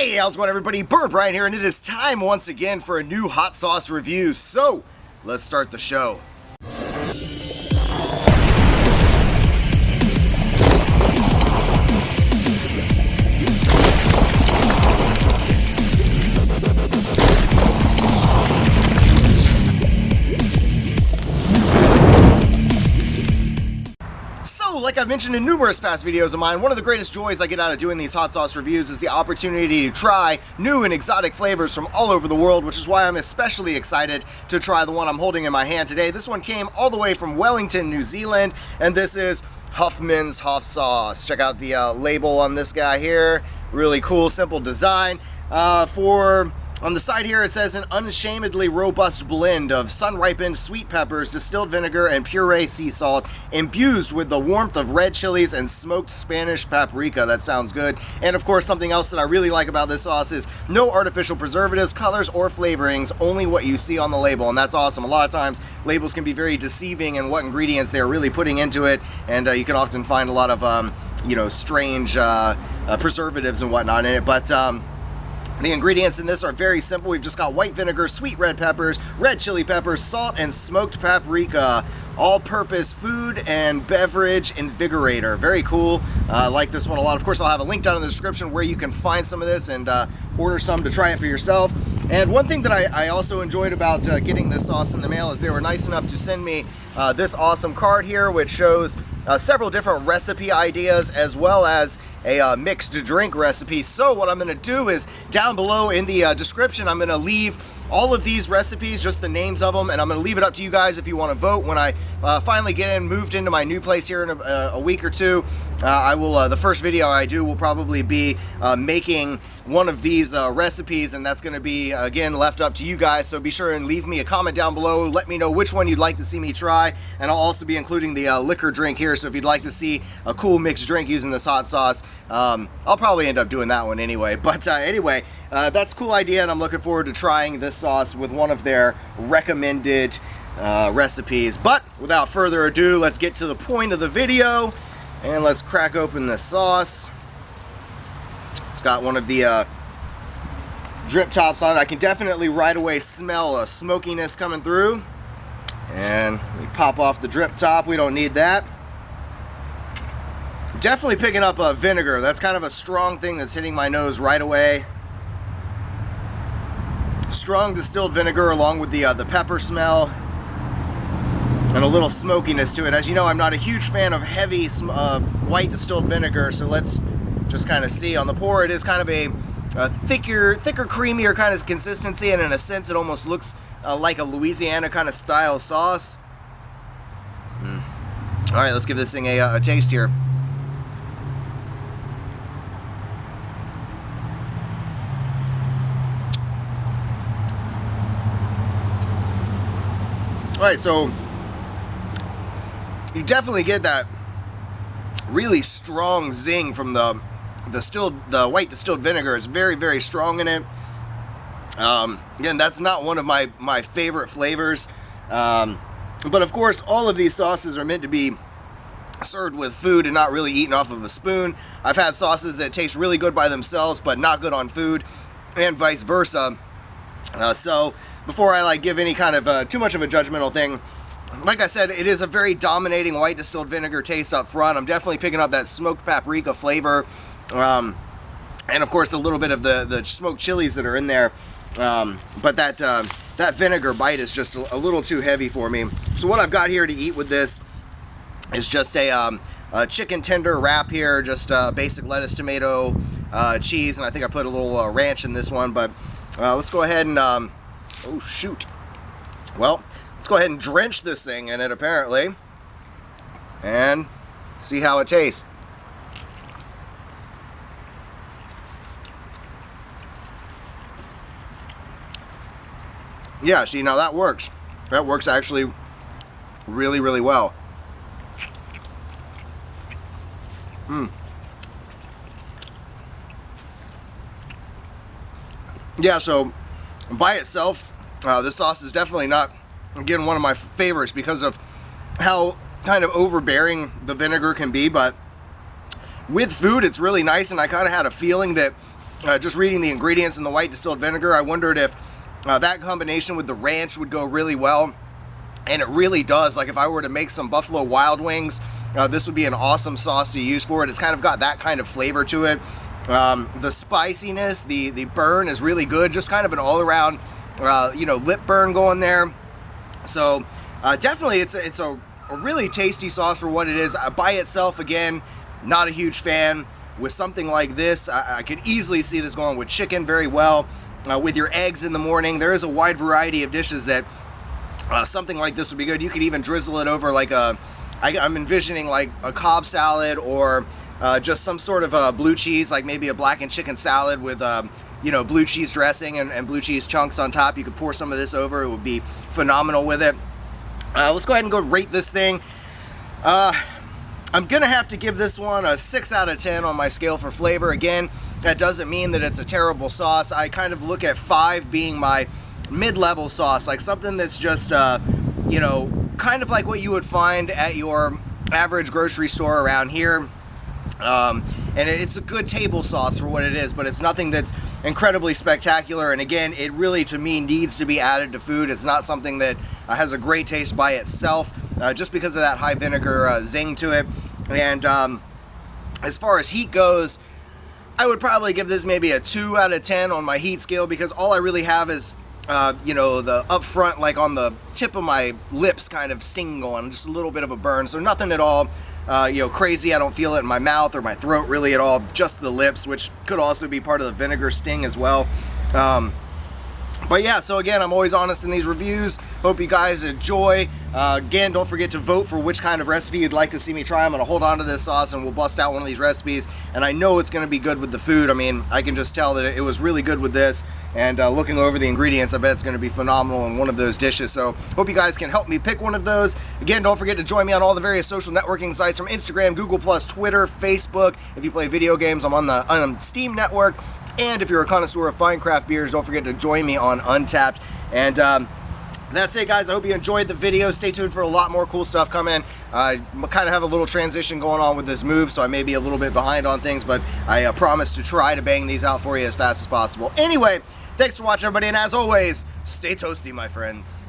Hey, how's it going, everybody? BurntBrian here, and it is time once again for a new hot sauce review. So, let's start the show. Like I've mentioned in numerous past videos of mine, one of the greatest joys I get out of doing these hot sauce reviews is the opportunity to try new and exotic flavors from all over the world, which is why I'm especially excited to try the one I'm holding in my hand today. This one came all the way from Wellington, New Zealand, and this is Huffman's hot sauce. Check out the label on this guy here. Really cool, simple design. On the side here, it says an unashamedly robust blend of sun-ripened sweet peppers, distilled vinegar, and puree sea salt, infused with the warmth of red chilies and smoked Spanish paprika. That sounds good. And of course, something else that I really like about this sauce is no artificial preservatives, colors, or flavorings, only what you see on the label, and that's awesome. A lot of times, labels can be very deceiving in what ingredients they're really putting into it, and you can often find a lot of, strange preservatives and whatnot in it, but the ingredients in this are very simple. We've just got white vinegar, sweet red peppers, red chili peppers, salt, and smoked paprika. All-purpose food and beverage invigorator. Very cool. I like this one a lot. Of course, I'll have a link down in the description where you can find some of this and order some to try it for yourself. And one thing that I also enjoyed about getting this sauce in the mail is they were nice enough to send me this awesome card here, which shows several different recipe ideas as well as a mixed drink recipe. So what I'm going to do is down below in the description, I'm going to leave all of these recipes, just the names of them, and I'm going to leave it up to you guys if you want to vote. When I finally get moved into my new place here in a week or two, I will. The first video I do will probably be making one of these recipes, and that's going to be again left up to you guys. So be sure and leave me a comment down below. Let me know which one you'd like to see me try, and I'll also be including the liquor drink here. So if you'd like to see a cool mixed drink using this hot sauce, I'll probably end up doing that one anyway. But anyway, that's a cool idea, and I'm looking forward to trying this sauce with one of their recommended recipes. But without further ado, let's get to the point of the video, and let's crack open this sauce. It's got one of the drip tops on it. I can definitely right away smell a smokiness coming through. And we pop off the drip top. We don't need that. Definitely picking up vinegar. That's kind of a strong thing that's hitting my nose right away. Strong distilled vinegar along with the pepper smell. And a little smokiness to it. As you know, I'm not a huge fan of heavy white distilled vinegar, so let's just kind of see. On the pour, it is kind of a thicker, creamier kind of consistency, and in a sense, it almost looks like a Louisiana kind of style sauce. All right, let's give this thing a taste here. All right, so you definitely get that really strong zing from the white distilled vinegar. Is very, very strong in it. Again, that's not one of my favorite flavors, but of course all of these sauces are meant to be served with food and not really eaten off of a spoon. I've had sauces that taste really good by themselves but not good on food, and vice versa. So before I give any kind of too much of a judgmental thing, like I said, it is a very dominating white distilled vinegar taste up front. I'm definitely picking up that smoked paprika flavor. And of course a little bit of the smoked chilies that are in there, but that vinegar bite is just a little too heavy for me. So what I've got here to eat with this is just a chicken tender wrap here, just basic lettuce, tomato, cheese, and I think I put a little ranch in this one. But let's go ahead and oh shoot, well, let's go ahead and drench this thing in it apparently, and see how it tastes. Yeah, see, now that works. That works actually really, really well. Yeah, so by itself, this sauce is definitely not, again, one of my favorites because of how kind of overbearing the vinegar can be, but with food, it's really nice, and I kind of had a feeling that just reading the ingredients in the white distilled vinegar, I wondered if that combination with the ranch would go really well. And it really does. Like if I were to make some Buffalo Wild Wings, this would be an awesome sauce to use for it. It's kind of got that kind of flavor to it. The spiciness, the burn is really good. Just kind of an all-around, lip burn going there. So definitely it's a really tasty sauce for what it is. By itself, again, not a huge fan. With something like this, I could easily see this going with chicken very well. With your eggs in the morning, there is a wide variety of dishes that something like this would be good. You could even drizzle it over like I'm envisioning like a Cobb salad, or just some sort of blue cheese, like maybe a blackened chicken salad with blue cheese dressing and blue cheese chunks on top. You could pour some of this over. It would be phenomenal with it. Let's go ahead and go rate this thing. I'm gonna have to give this one a 6 out of 10 on my scale for flavor. Again, that doesn't mean that it's a terrible sauce. I kind of look at 5 being my mid-level sauce, like something that's just kind of like what you would find at your average grocery store around here. And it's a good table sauce for what it is, but it's nothing that's incredibly spectacular. And again, it really, to me, needs to be added to food. It's not something that has a great taste by itself, just because of that high vinegar zing to it. And as far as heat goes, I would probably give this maybe a 2 out of 10 on my heat scale, because all I really have is the up front, like on the tip of my lips, kind of sting going, just a little bit of a burn. So nothing at all crazy. I don't feel it in my mouth or my throat really at all, just the lips, which could also be part of the vinegar sting as well. But yeah, so again, I'm always honest in these reviews. Hope you guys enjoy. Again, don't forget to vote for which kind of recipe you'd like to see me try. I'm going to hold on to this sauce and we'll bust out one of these recipes. And I know it's going to be good with the food. I mean, I can just tell that it was really good with this. And looking over the ingredients, I bet it's going to be phenomenal in one of those dishes. So hope you guys can help me pick one of those. Again, don't forget to join me on all the various social networking sites, from Instagram, Google+, Twitter, Facebook. If you play video games, I'm on the Steam network. And if you're a connoisseur of fine craft beers, don't forget to join me on Untappd. And that's it, guys. I hope you enjoyed the video. Stay tuned for a lot more cool stuff coming. I kind of have a little transition going on with this move, so I may be a little bit behind on things, but I promise to try to bang these out for you as fast as possible. Anyway, thanks for watching, everybody, and as always, stay toasty, my friends.